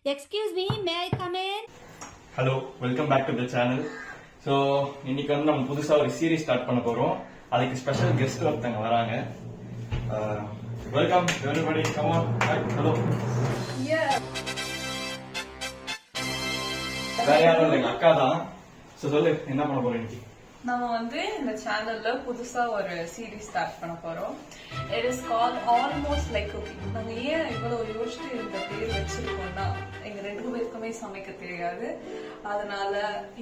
Excuse me, may I come in? Hello, welcome back to the channel. So இன்னைக்கு வந்து நம்ம புதுசாக ஒரு சீரீஸ் ஸ்டார்ட் பண்ண போகிறோம். அதுக்கு ஸ்பெஷல் கெஸ்ட் ஒருத்தங்க வராங்க. Welcome everybody, come on. Hello. வேற யாரும் இல்லை, எங்க அக்கா தான். ஸோ சொல்லு, என்ன பண்ண போறோம் இன்னைக்கு? நம்ம வந்து இந்த சேனல்ல புதுசா ஒரு சீரீஸ் ஸ்டார்ட் பண்ண போறோம். It is call almost like cooking. நம்ம ஏன் இவ்வளவு யோசிச்சு இந்த பேர் வச்சிருக்கோம்னா, எங்க ரெண்டு பேருக்குமே சமைக்க தெரியாது. அதனால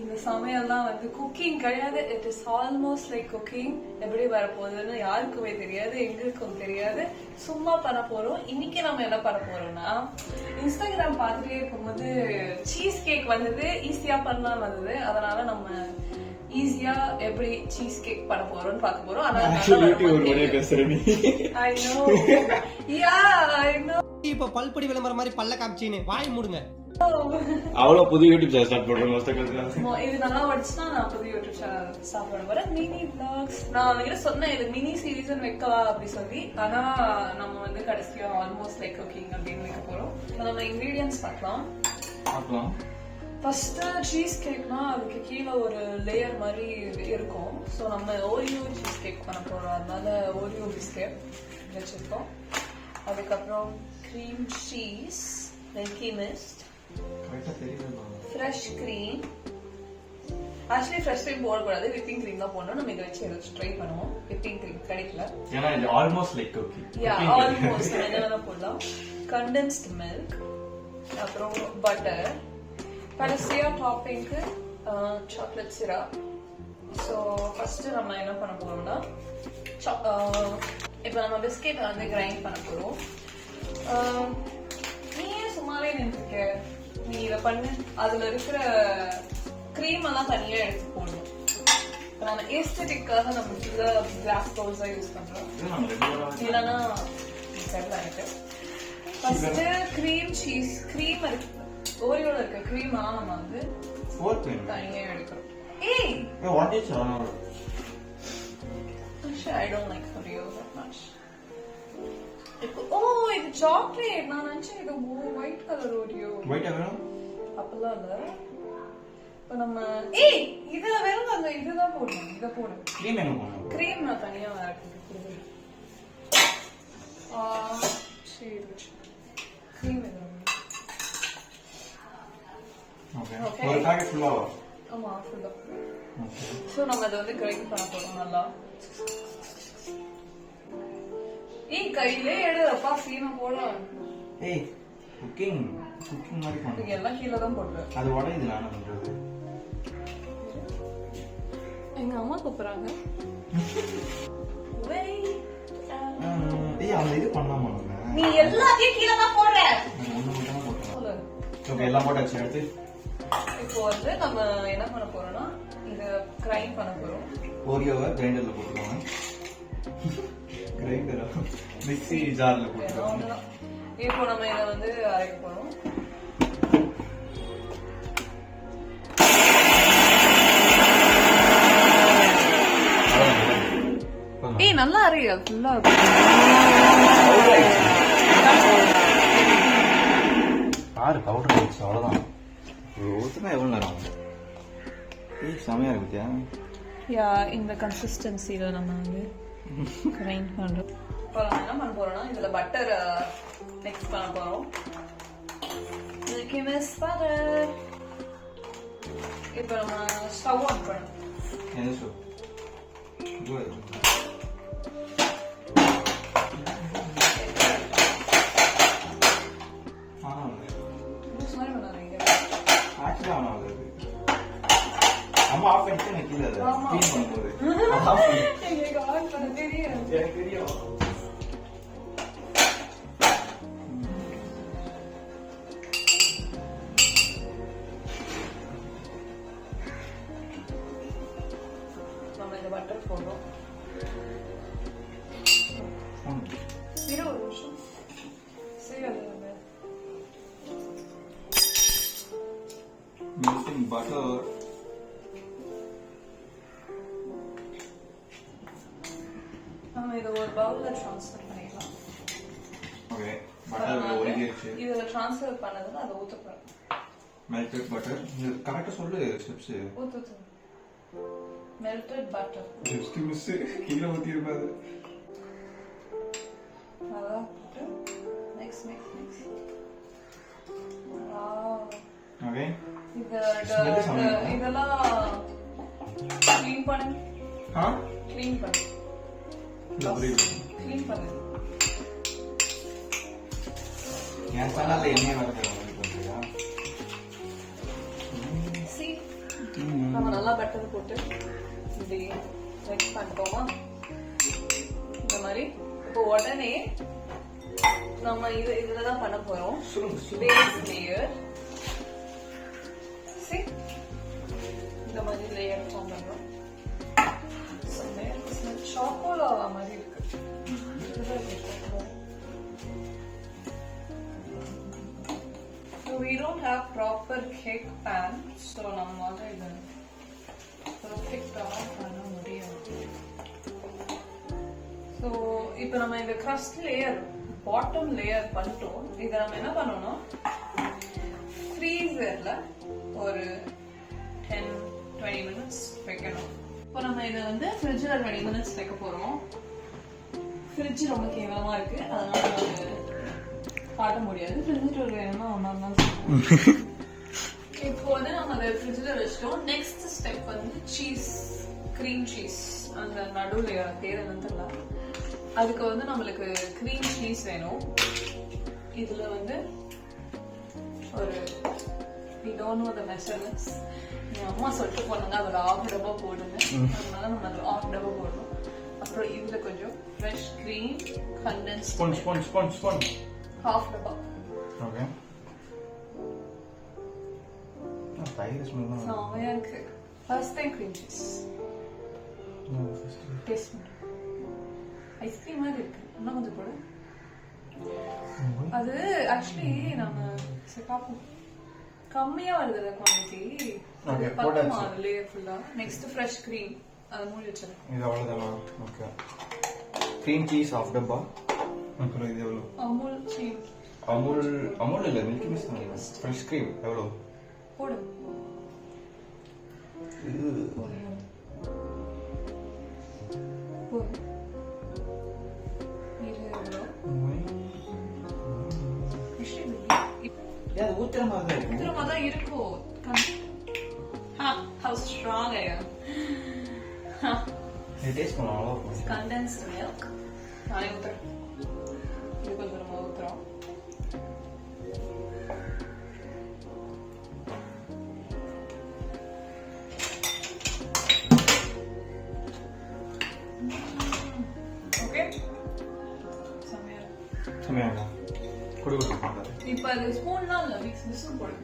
இந்த சமையல்லாம் வந்து குக்கிங் கிடையாது. It is almost like cooking. எப்படி வரப்போகுதுன்னு யாருக்குமே தெரியாது, எங்களுக்கும் தெரியாது. சும்மா பண்ண போறோம். இன்னைக்கு நம்ம என்ன பண்ண போறோம்னா, இன்ஸ்டாகிராம் பார்த்துட்டே இருக்கும்போது சீஸ் கேக் வந்தது, ஈஸியா பண்ணலாம் வந்தது. அதனால நம்ம ஈஸியா எப்படி சீஸ் கேக் பண்ண போறோம்னு பார்க்க போறோம். இப்ப பல்படி விளம்பரம் மாதிரி பல்ல காமிச்சின்னு வாய் மூடுங்க. அவ்வளவு புது யூடியூப் சேனல் ஸ்டார்ட் பண்றோம். இது நல்லா வச்சுன்னா நான் புது யூடியூப் சேனல் ஸ்டார்ட் பண்ண போறேன். Mini vlogs. நான் அவங்ககிட்ட சொன்னேன் இது மினி சீரீஸ் வைக்கலாம் அப்படி சொல்லி. ஆனா நம்ம வந்து கடைசியா ஆல்மோஸ்ட் லைக் குக்கிங் அப்படின்னு வைக்க போறோம். நம்ம இன்கிரீடியன்ஸ் பார்க்கலாம். ஃபர்ஸ்ட் சீஸ் கேக்னா அதுக்கு கீழே ஒரு லேயர் மாதிரி இருக்கும். ஸோ நம்ம ஓரியோ சீஸ் கேக் பண்ண போறோம். அதனால ஓரியோ பிஸ்கெட் வச்சிருக்கோம். அதுக்கப்புறம் cream cheese, Milky Mist, fresh cream. Actually fresh cream போடக்கூடாது, விப்பிங் கிரீம் தான் போடணும். நம்ம இதை வச்சு ஏதாச்சும் ட்ரை பண்ணுவோம். விப்பிங் கிரீம் கிடைக்கல, ஏன்னா இது ஆல்மோஸ்ட் லைக் குக்கிங். ஆல்மோஸ்ட் என்ன வேணா போடலாம். கண்டென்ஸ்ட் மில்க், அப்புறம் பட்டர், கடைசியா டாப்பிங்க்கு சாக்லேட் சிரப். ஸோ ஃபர்ஸ்ட் நம்ம என்ன பண்ண போறோம்னா, இப்போ நம்ம பிஸ்கெட் வந்து கிரைண்ட் பண்ண போறோம். நீ ஏன் சும்மாவே நின்றுக்க? நீ இதை பண்ணு. அதுல இருக்கிற கிரீம் எல்லாம் தனியா எடுத்து போடணும். நம்ம ஏஸ்தட்டிக்காக நம்ம கிளாஸ் பவுல்ஸா யூஸ் பண்றோம், இல்லைன்னா சரிதான் இருக்கு. ஃபர்ஸ்ட் கிரீம் சீஸ் கிரீம் இருக்கு, ஓரியோல இருக்க கிரீம் எல்லாம் நம்ம வந்து தனியா எடுக்கிறோம். ஏய், what is on? Actually, I don't like Oreo that much. இது சாக்லேட். நான் நினைச்சேன் இது ஒயிட் கலர் ஓரியோ. ஒயிட் வேணும் அப்பெல்லாம் இல்ல. இப்ப நம்ம இதுல வெறும் அந்த இதுதான் போடணும். இத போடு. கிரீம் என்ன போடணும்? கிரீம் நான் தனியா எடுத்துக்கிறேன். சரி, கிரீம் இது. ஓகே, ஒரு பாக்கெட் ஃபுல்லா வா. ஆமா, ஃபுல்லா. சோ நம்ம இத வந்து கிரைண்ட் பண்ண போறோம் நல்லா. கையிலே எடு. அப்பா சீனா போட. குக்கிங் மாதிரி பண்ணு. எல்லாம் கீழே தான் போடுற. அது உடையுது. நான் பண்றது. எங்க அம்மா கூப்பிடுறாங்க. அந்த இது பண்ணலாமா? நீ எல்லாத்தையும் கீழே தான் போடுற. ஒண்ணு மட்டும் தான் போடுறேன். ஓகே, எல்லாம் போட்டாச்சு. எடுத்து இப்போ வந்து நம்ம என்ன பண்ண போறோம்னா, இத கிரைண்ட் பண்ண போறோம். ஓரியோவை கிரைண்டர்ல போட்டுருவாங்க. கிரைண்டரா மிக்ஸி ஜார்ல போட்டுருவாங்க. இப்போ நம்ம இத வந்து அரைக்க போறோம். நல்லா அரையா ஃபுல்லா. பாரு, பவுடர் ஆயிடுச்சு. அவ்வளவுதான். ஒருத்தனா எவ்வளவு நேரம் ஆகும்? செமையா இருக்குத்தியா? இந்த கன்சிஸ்டன்சில நம்ம வந்து கிரைண்ட் பண்றோம். இப்போ நம்ம என்ன பண்ண போறோம்னா, இதுல பட்டர் மிக்ஸ் பண்ண போறோம். Milky Mist butter. இப்போ நம்ம ஸ்டவ் ஆன் பண்ணணும். என்ன ஸ்டவ்? அம்மா ஆஃப் பண்ணிட்டு எனக்கு கீழே க்ளீன் பண்ணும்போது எனக்கு ஆன் பண்ண தெரியும். எனக்கு தெரியும். நம்ம இந்த பட்டர் போடுறோம். சரி, ஒரு நிமிஷம். சரி, அது melting butter. நம்ம இத ஒரு பவுல்ல ட்ரான்ஸ்ஃபர் பண்ணிடலாம். ஓகே, பட்டர் ஒரு ஆகிடுச்சு. இதுல ட்ரான்ஸ்ஃபர் பண்ணதுல அதை ஊத்த போறேன். மெல்டட் பட்டர் கரெக்டா சொல்லு ஸ்டெப்ஸ். ஊத்து. மெல்டட் பட்டர் ஜஸ்ட் மிஸ் கீழ ஊத்தி இருப்பாது. அதான் நெக்ஸ்ட் ஓகே இதெல்லாம் க்ளீன் பண்ணு. க்ளீன் பண்ணு. என் சேனல்ல என்ன வருது நம்ம நல்லா பட்டர் போட்டு இப்படி மிக்ஸ் பண்ணிட்டோமா இந்த மாதிரி. இப்போ உடனே நம்ம இதுலதான் பண்ண போறோம் பேஸ் லேயர். இந்த மாதிரி லேயர் ஃபார்ம் பண்றோம். சாக்கோலாவா மாதிரி இருக்கு. We don't have proper cake pan, so நம்மால இத பெர்ஃபெக்ட்டா பண்ண முடியாது. So இப்போ நம்ம இந்த crust layer, bottom layer பண்ணிட்டோம். இத நம்ம என்ன பண்ணனும், ஃப்ரீசர்ல ஒரு 10-20 minutes வைக்கணும். இப்போ நம்ம இத வந்து ஃப்ரிட்ஜ்ல 20 minutes வைக்க போறோம். ஃப்ரிட்ஜ் ரொம்ப கேவலமா இருக்கு, அதனால நம்ம காட்ட முடியாது. ஃப்ரிட்ஜ்ல வேணும்னா ஒண்ணா இப்போ வந்து நம்ம அதை ஃப்ரிட்ஜ்ல வச்சிட்டோம். நெக்ஸ்ட் ஸ்டெப் வந்து சீஸ், கிரீம் சீஸ். அந்த நடுவுல பேர் என்னன்னு தெரியல. அதுக்கு வந்து நம்மளுக்கு கிரீம் சீஸ் வேணும். இதுல வந்து ஒரு we don't know the measurements. அம்மா சொல்லிட்டு போனாங்க அது ஒரு 1/2 டப்பா போடுங்க, அதனால நம்ம அது 1/2 டப்பா போடுறோம். அப்புறம் இதுல கொஞ்சம் ஃப்ரெஷ் கிரீம், கண்டென்ஸ்ட் ஸ்பான்ஜ் 1/2 டப்பா. ஓகே. தயிர் ஸ்மெல் தான் செமையா இருக்கு. First time cream cheese taste பண்ணு. ஐஸ்கிரீம் மாதிரி இருக்கு. இன்னும் கொஞ்சம் போடு. அது ஆக்சுவலி நம்ம பார்ப்போம் கம்மியா வருது குவான்டிட்டி. ஓகே போடாச்சு. லேயர் ஃபுல்லா. நெக்ஸ்ட் ஃப்ரெஷ் கிரீம் அது மூடி வச்சிருக்கேன். இது அவ்வளவுதானா? ஓகே. கிரீம் சீஸ் ஆஃப் டப்பா. அப்புறம் இது எவ்வளவு? அமுல் இல்ல மில்கி மிஸ்ட் தான். ஃப்ரெஷ் கிரீம் எவ்வளவு போடு? இது போடு. இது எவ்வளவு? அது ஊத்துற மாதிரி தான் இருக்கு. ஊத்துற மாதிரி தான் இருக்கும். How strong I am. இது டேஸ்ட் பண்ண நல்லா இருக்கும். Condensed milk. நானே ஊத்துறேன். இது கொஞ்சம் நம்ம ஊத்துறோம். ஓகே சமையல் குடு இப்போ அது ஸ்பூன்லாம் இல்ல, விஸ்க் போடு.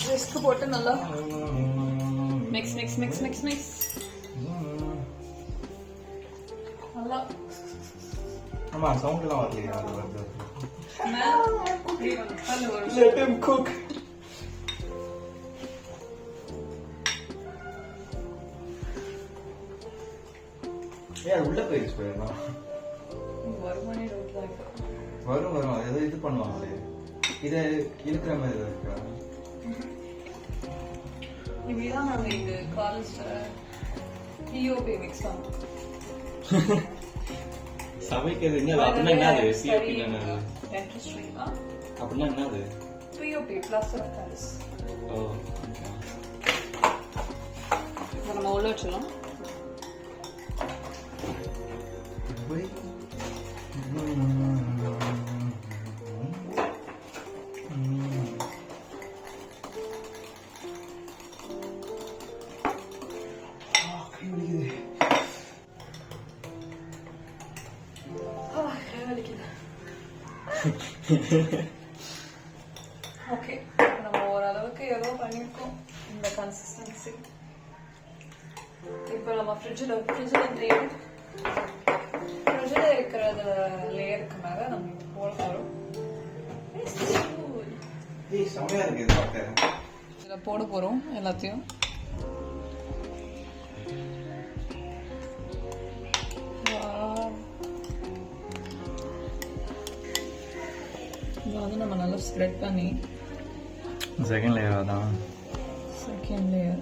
விஸ்க் போட்டு நல்லா மிக்ஸ் நல்லா. ஆமா சவுண்ட்லாம் வரலையா? அது வருது. Let him cook. உள்ள போயிடுச்சு போயிருந்தா வரும் ஏதோ இது பண்ணுவாங்களே, இதை இழுக்கிற மாதிரி இருக்கா? இப்படிதான் நாங்க இந்த காலேஜ்ல பிஓபி மிக்ஸ் பண்ணுவோம். சமைக்கிறது அப்படின்னா என்னது? பிஓபி அப்படின்னா என்னது? POP plaster of Paris. நம்ம உள்ள வச்சிடலாம். ஓகே, நம்ம ஓரளவுக்கு ஏதோ பண்ணிருக்கோம் இந்த கன்சிஸ்டன்சி. இப்போ நம்ம ஃப்ரிட்ஜில் இருக்கிற லேயருக்கு மேல நம்ம போட போறோம். இதுல போட போறோம் எல்லாத்தையும். இதை வந்து நம்ம நல்லா ஸ்ப்ரெட் பண்ணி செகண்ட் லேயர் அதான் செகண்ட் லேயர்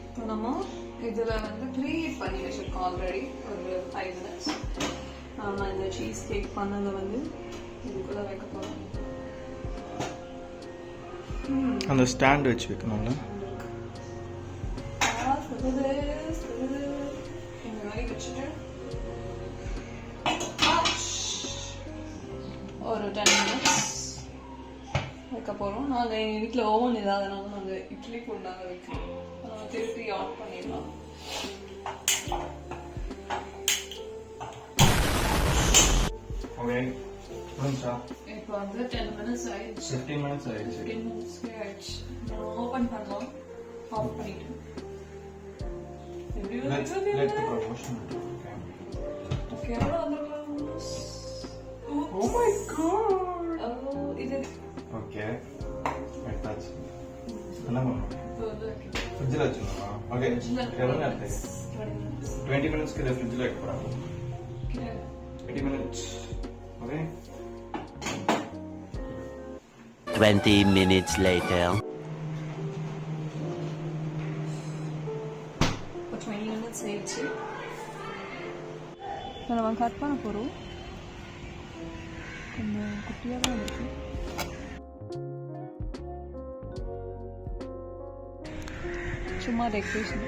இப்போ நம்ம இதில் வந்து ப்ரீஹீட் பண்ணி வச்சுருக்கோம் ஆல்ரெடி ஒரு 5 minutes. நம்ம இந்த சீஸ் கேக் பண்ணதை வந்து இதுக்குள்ளே வைக்க போகிறோம். அந்த ஸ்டாண்ட் வச்சு வைக்கணும்ல. இந்த மாதிரி வச்சுட்டு ஒரு 10 minutes வைக்க போகிறோம். நாங்கள் எங்கள் வீட்டில் ஓவன் இல்லாதனால நாங்கள் இட்லி குண்டாங்க வைக்கிறோம். திருப்பி ஆன் பண்ணிடலாம். ஓகே புரிஞ்சா? இப்போ வந்து 10 minutes ஆயிடுச்சு. 15 minutes ஆயிடுச்சு. 15 minutes ஆயிடுச்சு. நம்ம ஓப்பன் பண்ணலாம். ஆஃப் பண்ணிட்டு Let's let the proportion. Okay எவ்வளோ வந்துருக்கலாம்? Oh my god. இது ஓகே எடுத்தாச்சு. என்ன பண்ணணும்? ஃப்ரிட்ஜில் வச்சுக்கணுமா? ஓகே எவ்வளோ நேரத்துக்கு? 20 minutesக்கு இதை ஃப்ரிட்ஜில் வைக்க போகிறாங்க. 20 minutes. Okay 20 minutes later. இப்போ 20 minutes ஆயிடுச்சு. இப்போ நம்ம கட் பண்ண போகிறோம். கொஞ்சம் குட்டியாக தான் இருக்கு. சும்மா டெக்கரேஷன்.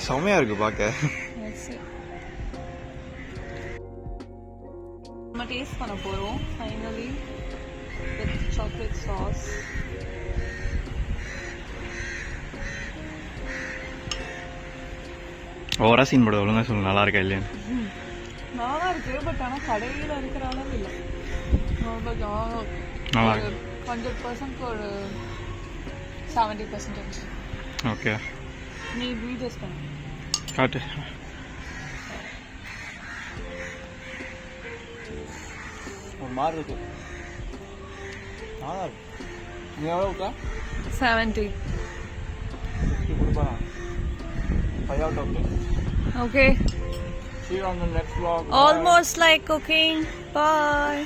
செம்மையாக இருக்கு பார்க்க. நம்ம டேஸ்ட் பண்ண போகிறோம் ஃபைனலி வித் சாக்லேட் சாஸ். ஓவரா சீன் போட ஒழுங்கா சொல்லு, நல்லா இருக்கா இல்லையா? நல்லா இருக்கு, பட் ஆனால் கடையில் இருக்கிற அளவு இல்லை. நல்லா 100% ஒரு 70%. ஓகே நீ டேஸ்ட் பண்ணு. காட்டு. ஒரு மாதிரி இருக்கு. நல்லா இருக்கு. நீ எவ்வளோ இருக்கா? 70. கொடுப்பா 5 out of 10. Okay. See you on the next vlog. Almost like cooking. Bye.